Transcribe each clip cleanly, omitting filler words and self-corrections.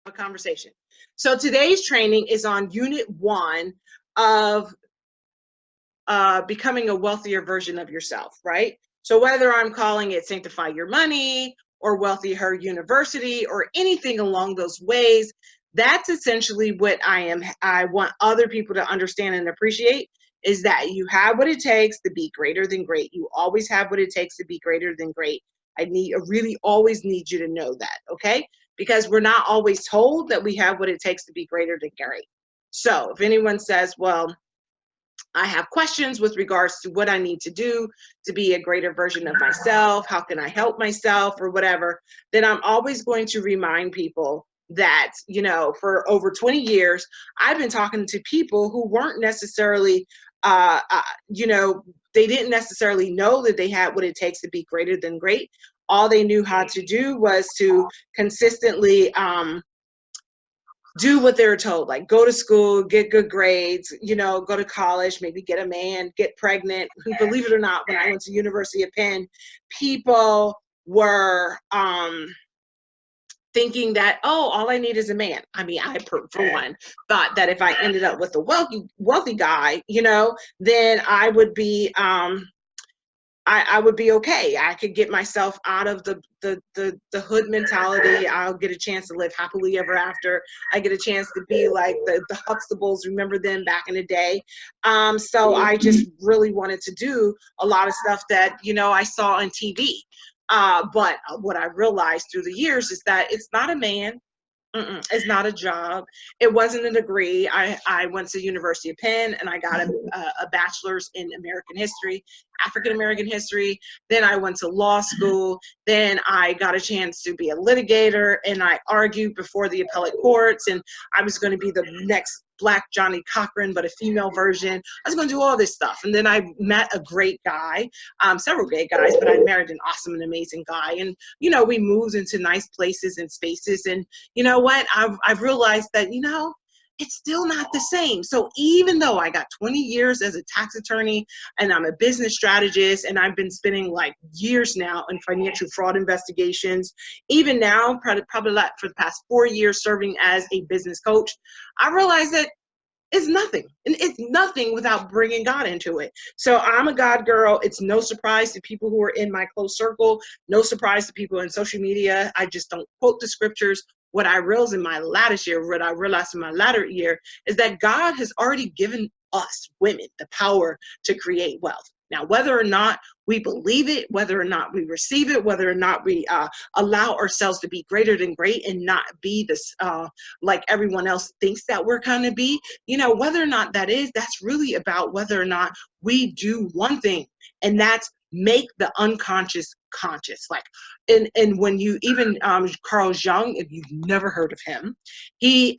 a conversation. So today's training is on unit 1 of becoming a wealthier version of yourself, right? So whether I'm calling it Sanctify Your Money or WealthiHER University or anything along those ways, that's essentially what I want other people to understand and appreciate, is that you have what it takes to be greater than great. You always have what it takes to be greater than great. I really always need you to know that, okay? Because we're not always told that we have what it takes to be greater than great. So if anyone says, well, I have questions with regards to what I need to do to be a greater version of myself, how can I help myself or whatever, then I'm always going to remind people that, for over 20 years, I've been talking to people who weren't necessarily, they didn't necessarily know that they had what it takes to be greater than great. All they knew how to do was to consistently, do what they were told, like go to school, get good grades, go to college, maybe get a man, get pregnant. Believe it or not, when I went to University of Penn, people were thinking that, oh, all I need is a man. I mean, I, for one, thought that if I ended up with a wealthy guy, then I would be, I would be okay. I could get myself out of the hood mentality. I'll get a chance to live happily ever after. I get a chance to be like the Huxtables, remember them back in the day. So I just really wanted to do a lot of stuff that, I saw on TV. But what I realized through the years is that it's not a man. It's not a job. It wasn't a degree. I went to University of Penn and I got a bachelor's in American history, African American history. Then I went to law school. Then I got a chance to be a litigator and I argued before the appellate courts, and I was going to be the next Black Johnny Cochran, but a female version. I was going to do all this stuff. And then I met a great guy, several great guys, but I married an awesome and amazing guy. And, we moved into nice places and spaces. And you know what? I've realized that, it's still not the same. So even though I got 20 years as a tax attorney and I'm a business strategist and I've been spending like years now in financial fraud investigations, even now, probably like for the past 4 years serving as a business coach, I realized that it's nothing. And it's nothing without bringing God into it. So I'm a God girl. It's no surprise to people who are in my close circle, no surprise to people in social media. I just don't quote the scriptures. What I realized in my latter year is that God has already given us women the power to create wealth. Now, whether or not we believe it, whether or not we receive it, whether or not we allow ourselves to be greater than great and not be this like everyone else thinks that we're going to be, whether or not that's really about whether or not we do one thing, and that's make the unconscious conscious. Like, and when you even Carl Jung, if you've never heard of him, he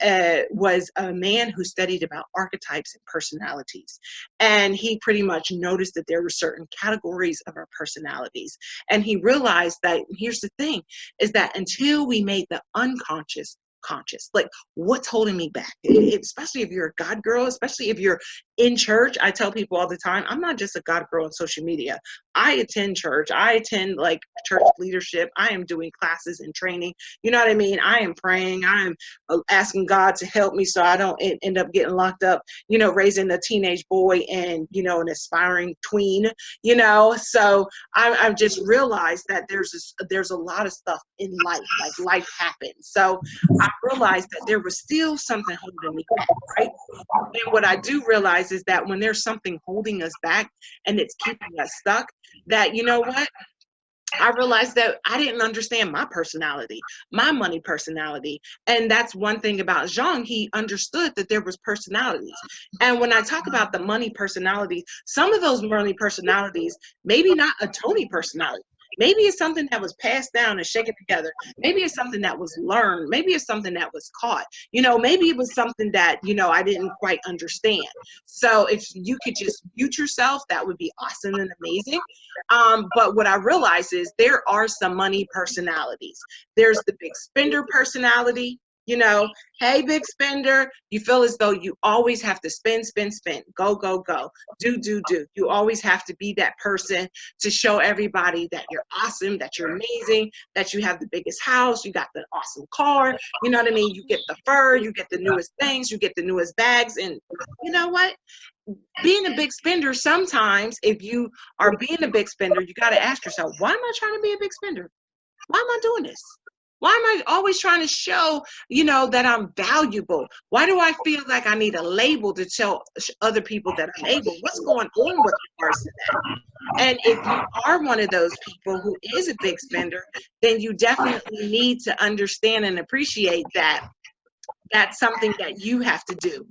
was a man who studied about archetypes and personalities, and he pretty much noticed that there were certain categories of our personalities, and he realized that here's the thing, is that until we made the unconscious conscious, like what's holding me back, especially if you're a God girl, especially if you're in church. I tell people all the time, I'm not just a God girl on social media. I attend church. I attend like church leadership. I am doing classes and training. You know what I mean? I am praying. I am asking God to help me so I don't end up getting locked up, raising a teenage boy and, an aspiring tween, So I've just realized that there's a lot of stuff in life, like life happens. So I realized that there was still something holding me back, right? And what I do realize is that when there's something holding us back and it's keeping us stuck, that, what? I realized that I didn't understand my personality, my money personality. And that's one thing about Jean. He understood that there was personalities. And when I talk about the money personality, some of those money personalities, maybe not a Toni personality. Maybe it's something that was passed down and shaken together. Maybe it's something that was learned. Maybe it's something that was caught. Maybe it was something that, I didn't quite understand. So if you could just mute yourself, that would be awesome and amazing. But what I realize is there are some money personalities. There's the big spender personality. You know, hey, big spender, you feel as though you always have to spend, spend, spend, go, go, go, do, do, do. You always have to be that person to show everybody that you're awesome, that you're amazing, that you have the biggest house, you got the awesome car. You know what I mean? You get the fur, you get the newest things, you get the newest bags. And you know what? Being a big spender, sometimes if you are being a big spender, you got to ask yourself, why am I trying to be a big spender? Why am I doing this? Why am I always trying to show, that I'm valuable? Why do I feel like I need a label to tell other people that I'm able? What's going on with regards to that? And if you are one of those people who is a big spender, then you definitely need to understand and appreciate that that's something that you have to do,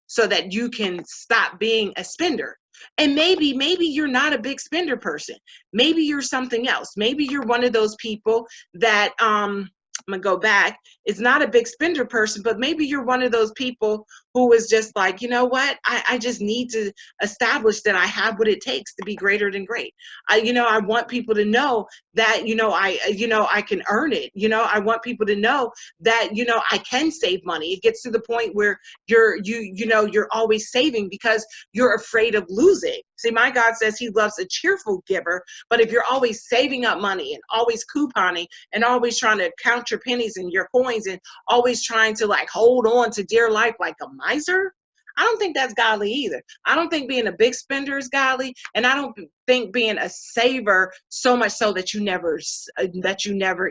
so that you can stop being a spender. And maybe you're not a big spender person. Maybe you're something else. Maybe you're one of those people that I'm gonna go back. It's not a big spender person, but maybe you're one of those people who is just like, you know what? I just need to establish that I have what it takes to be greater than great. I want people to know that, I can earn it. I want people to know that, I can save money. It gets to the point where you're always saving because you're afraid of losing. See, my God says he loves a cheerful giver, but if you're always saving up money and always couponing and always trying to count your pennies and your coins and always trying to like hold on to dear life like a miser, I don't think that's godly either. I don't think being a big spender is godly, and I don't think being a saver so much so that you never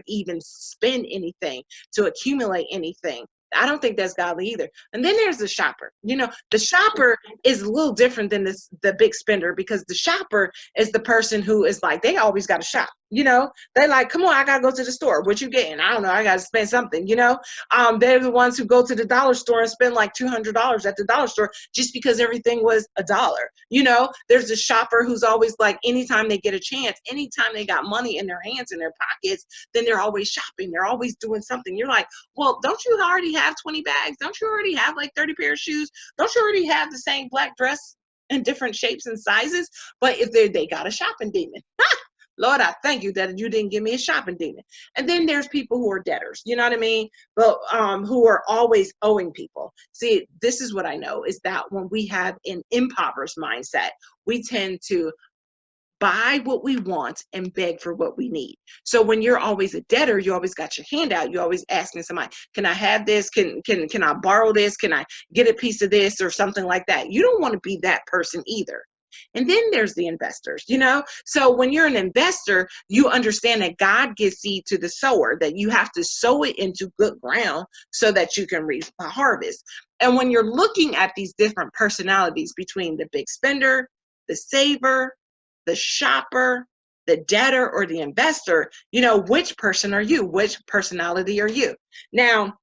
even spend anything to accumulate anything. I don't think that's godly either. And then there's the shopper. The shopper is a little different than the big spender, because the shopper is the person who is like, they always got to shop. They like, come on, I got to go to the store. What you getting? I don't know. I got to spend something, They're the ones who go to the dollar store and spend like $200 at the dollar store just because everything was $1. There's the shopper who's always like, anytime they get a chance, anytime they got money in their hands, in their pockets, then they're always shopping. They're always doing something. You're like, well, don't you already have 20 bags? Don't you already have like 30 pair of shoes? Don't you already have the same black dress in different shapes and sizes? But if they got a shopping demon. Lord, I thank you that you didn't give me a shopping demon. And then there's people who are debtors, you know what I mean? But who are always owing people. See, this is what I know is that when we have an impoverished mindset, we tend to buy what we want and beg for what we need. So when you're always a debtor, you always got your hand out. You're always asking somebody, can I have this? Can I borrow this? Can I get a piece of this or something like that? You don't want to be that person either. And then there's the investors, So when you're an investor, you understand that God gives seed to the sower, that you have to sow it into good ground so that you can reap a harvest. And when you're looking at these different personalities between the big spender, the saver, the shopper, the debtor, or the investor, which person are you? Which personality are you? Now,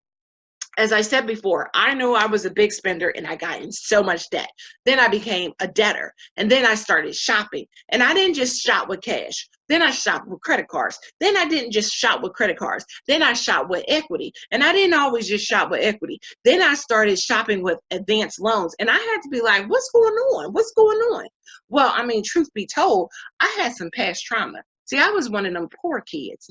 as I said before, I know I was a big spender and I got in so much debt. Then I became a debtor, and then I started shopping. And I didn't just shop with cash. Then I shopped with credit cards. Then I didn't just shop with credit cards. Then I shopped with equity. And I didn't always just shop with equity. Then I started shopping with advanced loans. And I had to be like, what's going on? What's going on? Well, I mean, truth be told, I had some past trauma. See, I was one of them poor kids,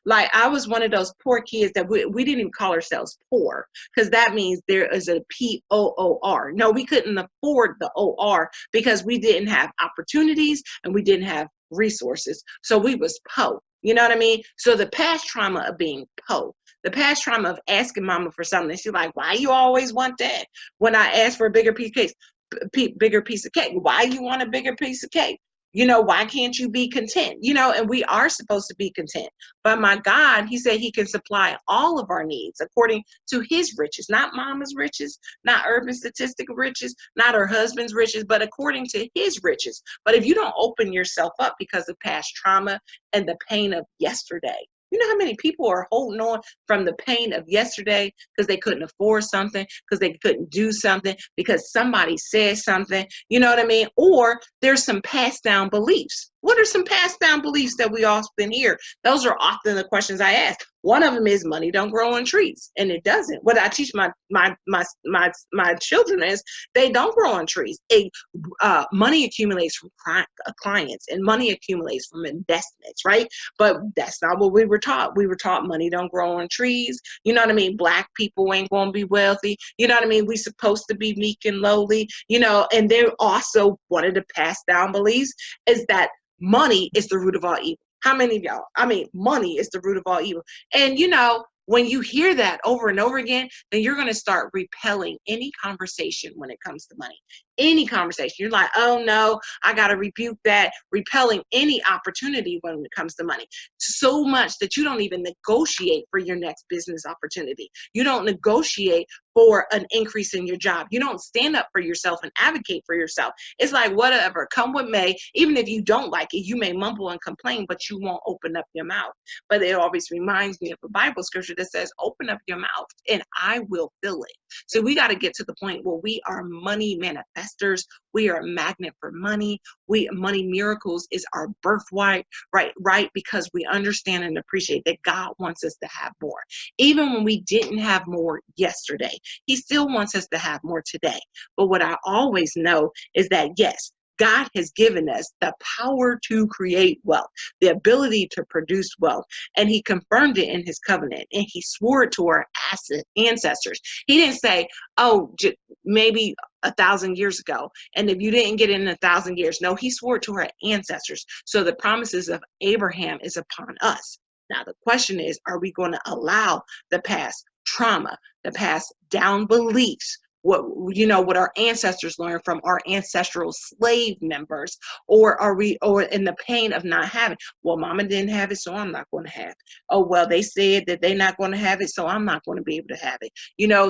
like I was one of those poor kids that we didn't even call ourselves poor, because that means there is a POOR. No, we couldn't afford the OR because we didn't have opportunities and we didn't have resources. So we was po, you know what I mean? So the past trauma of being po, the past trauma of asking mama for something, she's like, why you always want that? When I asked for a bigger piece of cake, why you want a bigger piece of cake? Why can't you be content? And we are supposed to be content. But my God, he said he can supply all of our needs according to his riches, not mama's riches, not urban statistic riches, not her husband's riches, but according to his riches. But if you don't open yourself up because of past trauma and the pain of yesterday, you know how many people are holding on from the pain of yesterday because they couldn't afford something, because they couldn't do something, because somebody said something, you know what I mean? Or there's some passed down beliefs. What are some passed down beliefs that we often hear? Those are often the questions I ask. One of them is money don't grow on trees, and it doesn't. What I teach my children is they don't grow on trees. Money accumulates from clients, and money accumulates from investments, right? But that's not what we were taught. We were taught money don't grow on trees. You know what I mean? Black people ain't gonna be wealthy. You know what I mean? We supposed to be meek and lowly. You know, and they're also one of the passed down beliefs is that money is the root of all evil. How many of y'all? I mean, money is the root of all evil. And you know, when you hear that over and over again, then you're going to start repelling any conversation when it comes to money. Any conversation. You're like, oh no, I got to rebuke that. Repelling any opportunity when it comes to money. So much that you don't even negotiate for your next business opportunity. You don't negotiate for an increase in your job. You don't stand up for yourself and advocate for yourself. It's like, whatever, come what may. Even if you don't like it, you may mumble and complain, but you won't open up your mouth. But it always reminds me of a Bible scripture that says, open up your mouth and I will fill it. So we got to get to the point where we are money manifestors. We are a magnet for money. Money miracles is our birthright, right? Because we understand and appreciate that God wants us to have more. Even when we didn't have more yesterday, He still wants us to have more today. But what I always know is that, yes, God has given us the power to create wealth, the ability to produce wealth, and He confirmed it in His covenant, and He swore it to our ancestors. He didn't say, oh, maybe 1,000 years ago, and if you didn't get it in 1,000 years. No, He swore it to our ancestors. So the promises of Abraham is upon us. Now, the question is, are we going to allow the past trauma, the past down beliefs, what our ancestors learned from our ancestral slave members, or are we, or in the pain of not having, well, mama didn't have it, so I'm not going to have it. Oh, well, they said that they're not going to have it, so I'm not going to be able to have it.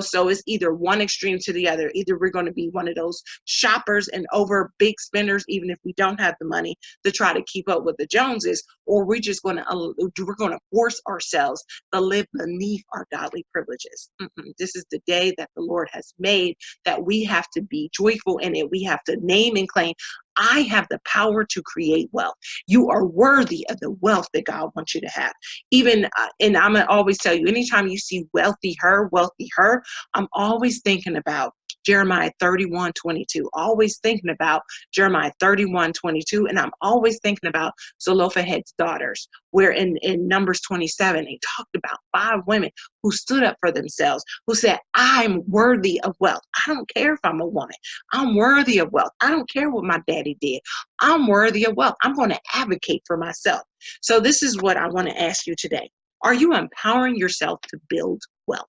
So it's either one extreme to the other. Either we're going to be one of those shoppers and over big spenders, even if we don't have the money to try to keep up with the Joneses, or we're going to force ourselves to live beneath our godly privileges. This is the day that the Lord has made, that we have to be joyful in it. We have to name and claim, I have the power to create wealth. You are worthy of the wealth that God wants you to have. Even, and I'm going to always tell you, anytime you see WealthiHER, I'm always thinking about Jeremiah 31:22, always thinking about Jeremiah 31:22, and I'm always thinking about Zelophehad's daughters, where in Numbers 27, they talked about 5 women who stood up for themselves, who said, I'm worthy of wealth. I don't care if I'm a woman. I'm worthy of wealth. I don't care what my daddy did. I'm worthy of wealth. I'm going to advocate for myself. So this is what I want to ask you today. Are you empowering yourself to build wealth?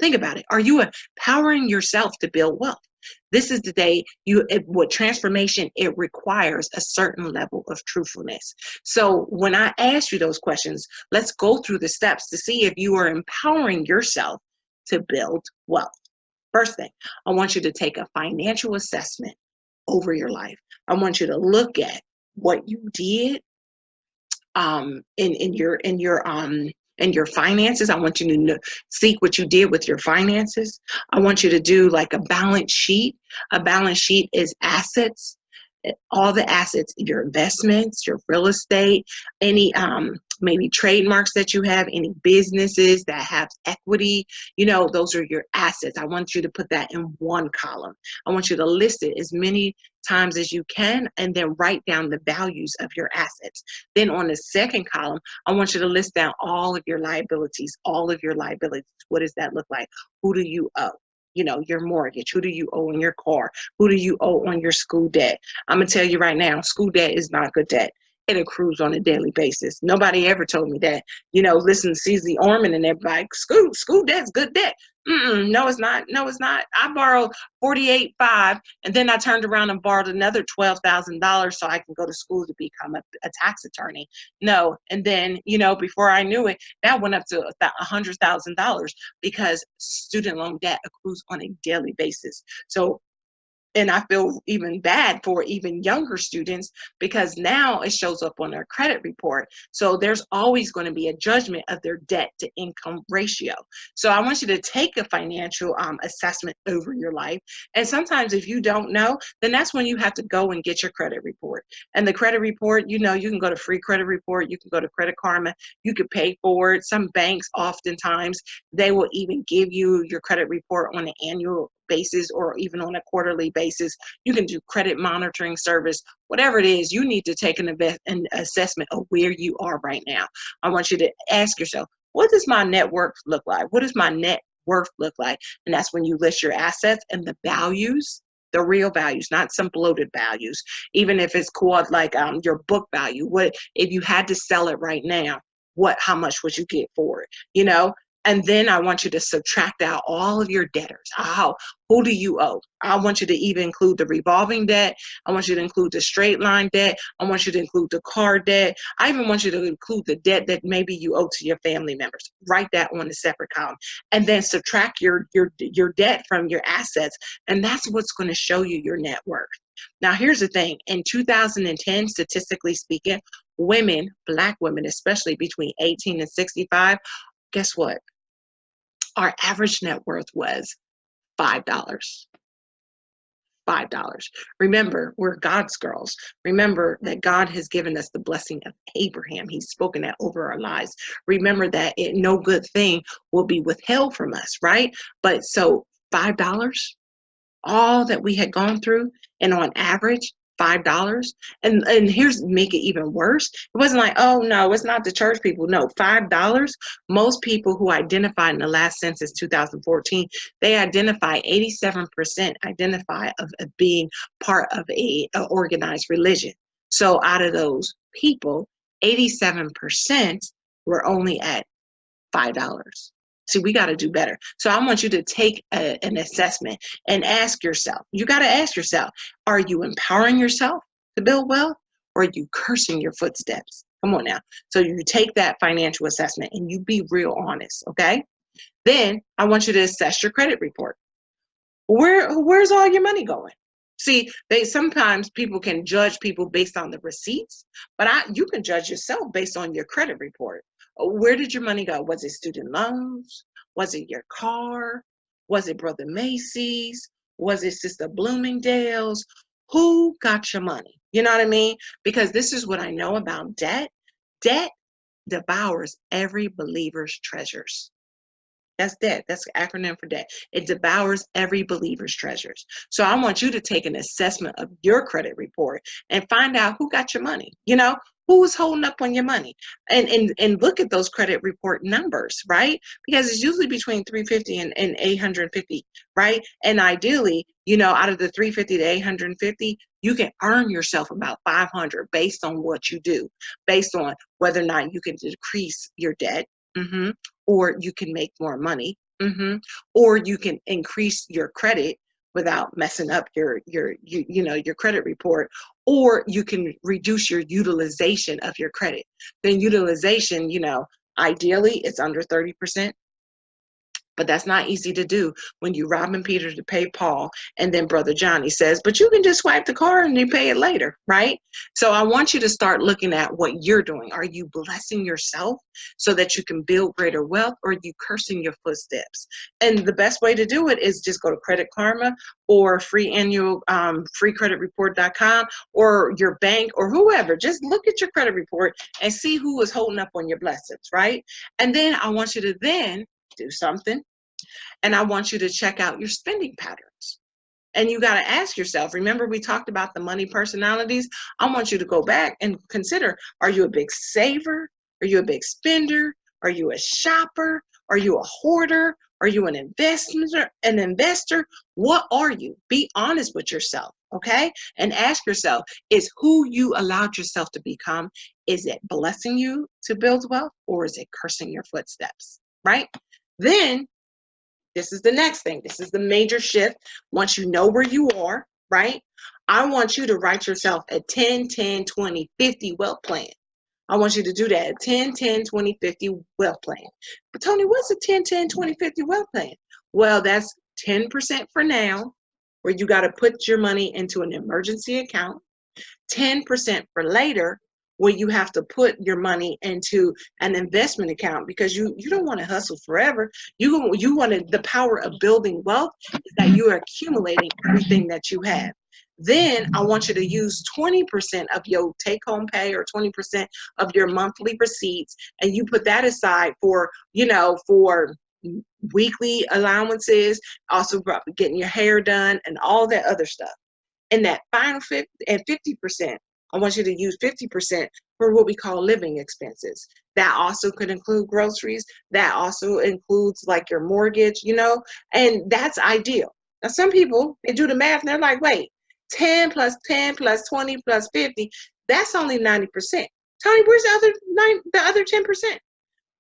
Think about it. Are you empowering yourself to build wealth? This is the day what transformation, it requires a certain level of truthfulness. So when I ask you those questions, let's go through the steps to see if you are empowering yourself to build wealth. First thing, I want you to take a financial assessment over your life. I want you to look at what you did in your finances. I want you to seek what you did with your finances. I want you to do like a balance sheet. A balance sheet is assets, all the assets, your investments, your real estate, any maybe trademarks that you have, any businesses that have equity, those are your assets. I want you to put that in one column. I want you to list it as many times as you can, and then write down the values of your assets. Then on the second column, I want you to list down all of your liabilities, What does that look like? Who do you owe? Your mortgage. Who do you owe on your car? Who do you owe on your school debt? I'm going to tell you right now, school debt is not good debt. It accrues on a daily basis. Nobody ever told me that. Listen to CZ Orman and everybody, school debt's good debt. No, it's not. No, it's not. I borrowed $48,500, and then I turned around and borrowed another $12,000 so I can go to school to become a tax attorney. No, and then before I knew it, that went up to $100,000 because student loan debt accrues on a daily basis. So And I feel even bad for even younger students because now it shows up on their credit report. So there's always going to be a judgment of their debt to income ratio. So I want you to take a financial assessment over your life. And sometimes if you don't know, then that's when you have to go and get your credit report. And the credit report, you know, you can go to Free Credit Report, you can go to Credit Karma, you can pay for it. Some banks oftentimes, they will even give you your credit report on an annual basis or even on a quarterly basis. You can do credit monitoring service, whatever it is. You need to take an assessment of where you are right now. I want you to ask yourself, what does my net worth look like? What does my net worth look like? And that's when you list your assets and the values, the real values, not some bloated values. Even if it's called like your book value, what if you had to sell it right now, how much would you get for it, you know? And then I want you to subtract out all of your debtors. Who do you owe? I want you to even include the revolving debt. I want you to include the straight line debt. I want you to include the car debt. I even want you to include the debt that maybe you owe to your family members. Write that on a separate column. And then subtract your debt from your assets. And that's what's going to show you your net worth. Now, here's the thing. In 2010, statistically speaking, women, Black women, especially between 18 and 65, guess what? Our average net worth was $5. $5. Remember, we're God's girls. Remember that God has given us the blessing of Abraham. He's spoken that over our lives. Remember that no good thing will be withheld from us, right? But so $5, all that we had gone through, and on average, $5. And here's make it even worse. It wasn't like, oh no, it's not the church people. No, $5. Most people who identified in the last census 2014, they identify 87% identify of being part of a organized religion. So out of those people, 87% were only at $5. See, we got to do better. So I want you to take an assessment and ask yourself, you got to ask yourself, are you empowering yourself to build wealth, or are you cursing your footsteps? Come on now. So you take that financial assessment and you be real honest, okay? Then I want you to assess your credit report. Where's all your money going? See, sometimes people can judge people based on the receipts, but you can judge yourself based on your credit report. Where did your money go? Was it student loans? Was it your car? Was it Brother Macy's? Was it Sister Bloomingdale's? Who got your money? You know what I mean? Because this is what I know about debt. Debt devours every believer's treasures. That's debt. That's the acronym for debt. It devours every believer's treasures. So I want you to take an assessment of your credit report and find out who got your money. You know, who is holding up on your money, and look at those credit report numbers, right? Because it's usually between 350 and 850, right? And ideally, you know, out of the 350 to 850, you can earn yourself about 500 based on what you do, based on whether or not you can decrease your debt. Or you can make more money, or you can increase your credit without messing up your credit report, or you can reduce your utilization of your credit. Then utilization, you know, ideally it's under 30%. But that's not easy to do when you robbing Peter to pay Paul, and then Brother Johnny says, but you can just swipe the card and you pay it later, right? So I want you to start looking at what you're doing. Are you blessing yourself so that you can build greater wealth, or are you cursing your footsteps? And the best way to do it is just go to Credit Karma or freecreditreport.com, or your bank or whoever. Just look at your credit report and see who is holding up on your blessings, right? And then I want you to then do something. And I want you to check out your spending patterns. And you got to ask yourself, remember we talked about the money personalities? I want you to go back and consider, are you a big saver? Are you a big spender? Are you a shopper? Are you a hoarder? Are you an investor? What are you? Be honest with yourself, okay? And ask yourself, is who you allowed yourself to become, is it blessing you to build wealth, or is it cursing your footsteps, right? Then this is the next thing. This is the major shift. Once you know where you are, right? I want you to write yourself a 10, 10, 20, 50 wealth plan. I want you to do that, a 10, 10, 20, 50 wealth plan. But Toni, what's a 10, 10, 20, 50 wealth plan? Well, that's 10% for now, where you got to put your money into an emergency account, 10% for later, where you have to put your money into an investment account, because you don't want to hustle forever. You want to, the power of building wealth is that you are accumulating everything that you have. Then I want you to use 20% of your take-home pay or 20% of your monthly receipts, and you put that aside for, for weekly allowances, also getting your hair done and all that other stuff. And that final 50%, I want you to use 50% for what we call living expenses. That also could include groceries. That also includes like your mortgage, and that's ideal. Now, some people, they do the math and they're like, wait, 10 plus 10 plus 20 plus 50, that's only 90%. Toni, where's the other 10%?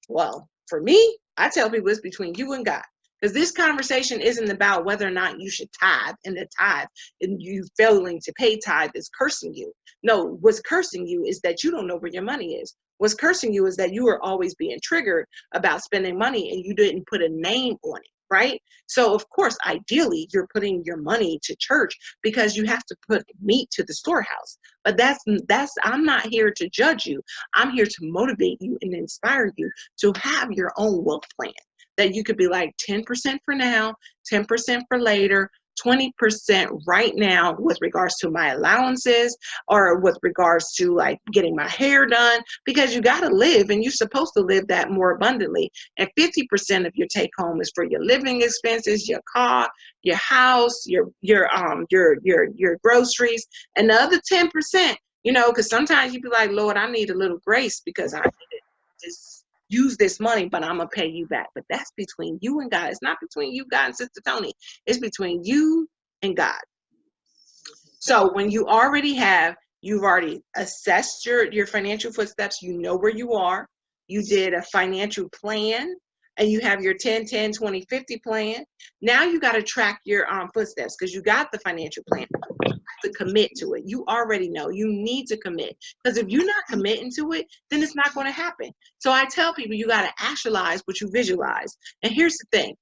Well, for me, I tell people it's between you and God. Because this conversation isn't about whether or not you should tithe, and the tithe and you failing to pay tithe is cursing you. No, what's cursing you is that you don't know where your money is. What's cursing you is that you are always being triggered about spending money and you didn't put a name on it, right? So of course, ideally, you're putting your money to church because you have to put meat to the storehouse. But that's I'm not here to judge you. I'm here to motivate you and inspire you to have your own wealth plan. That you could be like 10% for now, 10% for later, 20% right now with regards to my allowances, or with regards to like getting my hair done, because you got to live and you're supposed to live that more abundantly. And 50% of your take home is for your living expenses, your car, your house, your groceries, and the other 10%, because sometimes you be like, Lord, I need a little grace because I need it. Just use this money, but I'm gonna pay you back. But that's between you and God. It's not between you, God, and Sister Toni. It's between you and God. So when you've already assessed your financial footsteps, you know where you are, you did a financial plan, and you have your 10, 10, 20, 50 plan. Now you got to track your footsteps, because you got the financial plan. You have to commit to it. You already know you need to commit, because if you're not committing to it, then it's not going to happen. So I tell people you got to actualize what you visualize. And here's the thing.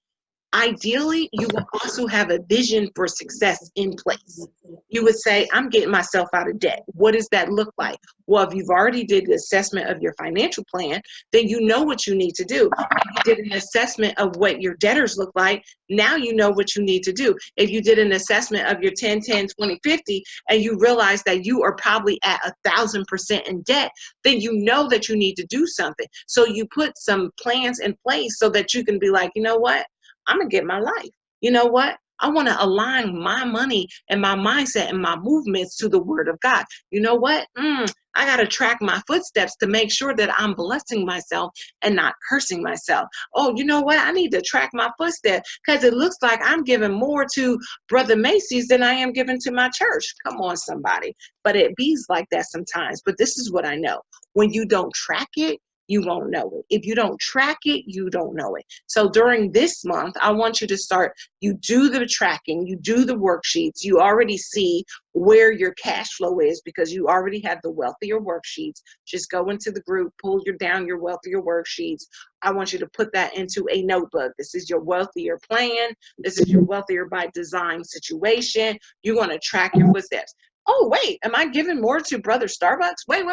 Ideally, you will also have a vision for success in place. You would say, I'm getting myself out of debt. What does that look like? Well, if you've already did the assessment of your financial plan, then you know what you need to do. If you did an assessment of what your debtors look like, now you know what you need to do. If you did an assessment of your 10, 10, 20, 50, and you realize that you are probably at 1,000% in debt, then you know that you need to do something. So you put some plans in place so that you can be like, you know what? I'm going to get my life. You know what? I want to align my money and my mindset and my movements to the word of God. You know what? I got to track my footsteps to make sure that I'm blessing myself and not cursing myself. Oh, you know what? I need to track my footsteps because it looks like I'm giving more to Brother Macy's than I am giving to my church. Come on, somebody. But it bees like that sometimes. But this is what I know. When you don't track it, you won't know it. If you don't track it, you don't know it. So during this month, I want you to start, you do the tracking, you do the worksheets, you already see where your cash flow is because you already have the WealthiHER worksheets. Just go into the group, pull down your WealthiHER worksheets. I want you to put that into a notebook. This is your WealthiHER plan. This is your WealthiHER by design situation. You're going to track your footsteps. Oh, wait, am I giving more to Brother Starbucks? Wait.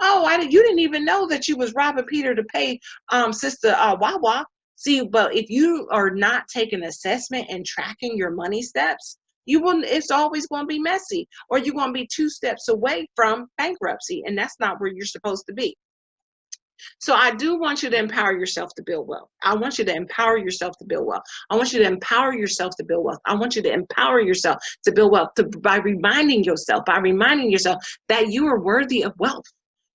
Oh, you didn't even know that you was robbing Peter to pay Sister Wawa. See, but if you are not taking assessment and tracking your money steps, it's always going to be messy, or you're going to be 2 steps away from bankruptcy, and that's not where you're supposed to be. So I do want you to empower yourself to build wealth. I want you to empower yourself to build wealth. I want you to empower yourself to build wealth. I want you to empower yourself to build wealth by reminding yourself that you are worthy of wealth.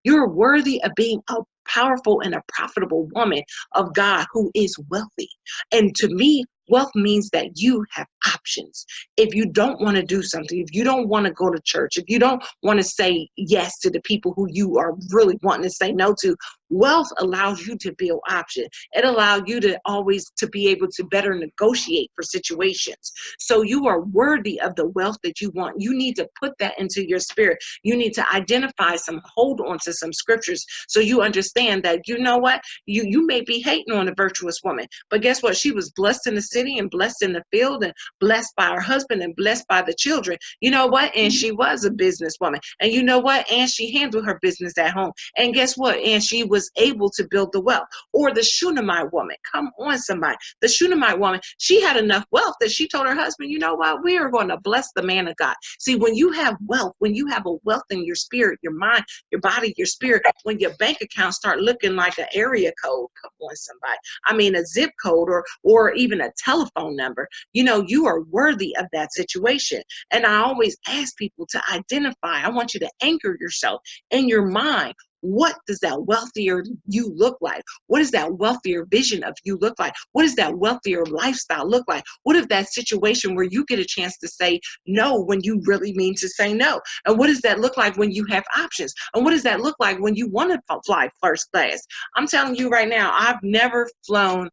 You're worthy of being a powerful and a profitable woman of God who is wealthy. And to me, wealth means that you have options. If you don't want to do something, if you don't want to go to church, if you don't want to say yes to the people who you are really wanting to say no to, wealth allows you to build options. It allows you to always to be able to better negotiate for situations. So you are worthy of the wealth that you want. You need to put that into your spirit. You need to identify hold on to some scriptures so you understand that, you know what, you may be hating on a virtuous woman, but guess what? She was blessed in the city and blessed in the field and blessed by her husband and blessed by the children. You know what? And she was a businesswoman. And you know what? And she handled her business at home. And guess what? And she was able to build the wealth. Or the Shunammite woman. Come on, somebody. The Shunammite woman, she had enough wealth that she told her husband, you know what? We are going to bless the man of God. See, when you have wealth, when you have a wealth in your spirit, your mind, your body, your spirit, when your bank accounts start looking like an area code, come on, somebody. I mean, a zip code or even a telephone number, you know, you are worthy of that situation. And I always ask people to identify. I want you to anchor yourself in your mind. What does that wealthier you look like? What does that wealthier vision of you look like? What does that wealthier lifestyle look like? What if that situation where you get a chance to say no when you really mean to say no? And what does that look like when you have options? And what does that look like when you want to fly first class? I'm telling you right now, I've never flown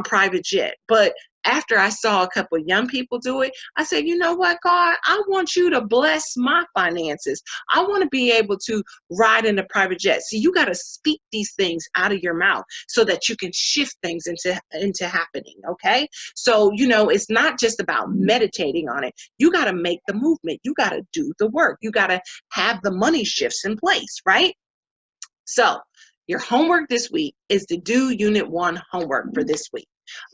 private jet, but after I saw a couple of young people do it, I said, you know what, God, I want you to bless my finances. I want to be able to ride in a private jet. See, you got to speak these things out of your mouth so that you can shift things into happening, okay? So, you know, it's not just about meditating on it. You got to make the movement. You got to do the work. You got to have the money shifts in place, right? So your homework this week is to do Unit 1 homework for this week.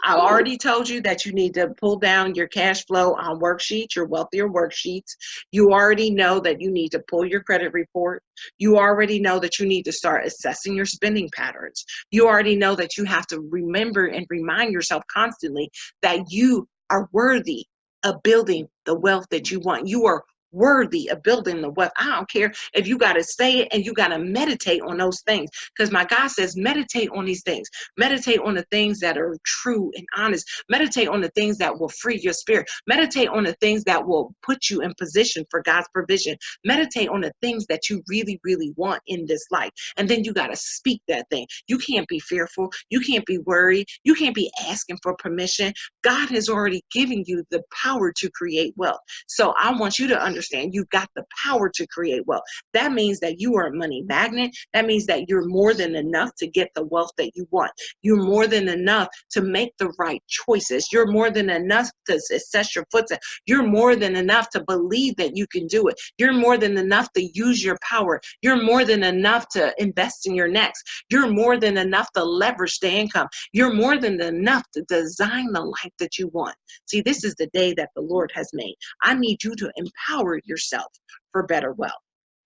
I already told you that you need to pull down your cash flow on worksheets, your wealthier worksheets. You already know that you need to pull your credit report. You already know that you need to start assessing your spending patterns. You already know that you have to remember and remind yourself constantly that you are worthy of building the wealth that you want. You are worthy of building the wealth. I don't care if you got to say it and you got to meditate on those things, because my God says meditate on these things. Meditate on the things that are true and honest. Meditate on the things that will free your spirit. Meditate on the things that will put you in position for God's provision. Meditate on the things that you really, really want in this life. And then you got to speak that thing. You can't be fearful. You can't be worried. You can't be asking for permission. God has already given you the power to create wealth. So I want you to understand you've got the power to create wealth. That means that you are a money magnet. That means that you're more than enough to get the wealth that you want. You're more than enough to make the right choices. You're more than enough to assess your footsteps. You're more than enough to believe that you can do it. You're more than enough to use your power. You're more than enough to invest in your next. You're more than enough to leverage the income. You're more than enough to design the life that you want. See, this is the day that the Lord has made. I need you to empower yourself for better wealth.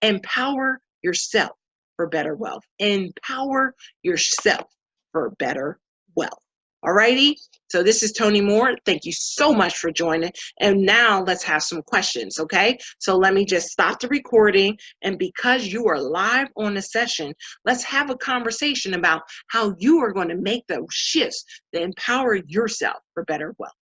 Empower yourself for better wealth. Empower yourself for better wealth. Alrighty, so this is Toni Moore. Thank you so much for joining. And now let's have some questions, okay? So let me just stop the recording. And because you are live on the session, let's have a conversation about how you are going to make those shifts to empower yourself for better wealth.